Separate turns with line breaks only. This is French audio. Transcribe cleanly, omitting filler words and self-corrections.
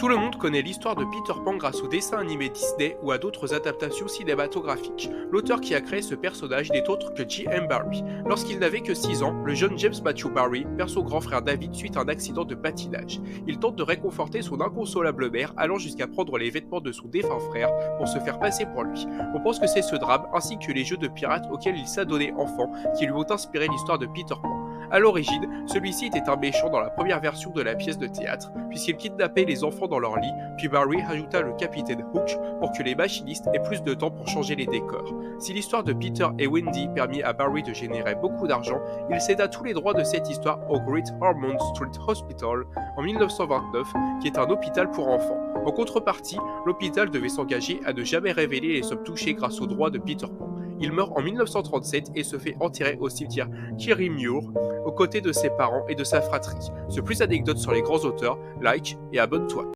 Tout le monde connaît l'histoire de Peter Pan grâce aux dessins animés Disney ou à d'autres adaptations cinématographiques. L'auteur qui a créé ce personnage n'est autre que J.M. Barrie. Lorsqu'il n'avait que 6 ans, le jeune James Matthew Barrie perd son grand frère David suite à un accident de patinage. Il tente de réconforter son inconsolable mère, allant jusqu'à prendre les vêtements de son défunt frère pour se faire passer pour lui. On pense que c'est ce drame, ainsi que les jeux de pirates auxquels il s'adonnait enfant, qui lui ont inspiré l'histoire de Peter Pan. A l'origine, celui-ci était un méchant dans la première version de la pièce de théâtre, puisqu'il kidnappait les enfants dans leur lit, puis Barrie ajouta le capitaine Hook pour que les machinistes aient plus de temps pour changer les décors. Si l'histoire de Peter et Wendy permit à Barrie de générer beaucoup d'argent, il céda tous les droits de cette histoire au Great Ormond Street Hospital en 1929, qui est un hôpital pour enfants. En contrepartie, l'hôpital devait s'engager à ne jamais révéler les sommes touchées grâce aux droits de Peter Pan. Il meurt en 1937 et se fait enterrer au cimetière Kirriemuir, aux côtés de ses parents et de sa fratrie. Ce plus d'anecdotes sur les grands auteurs, like et abonne-toi.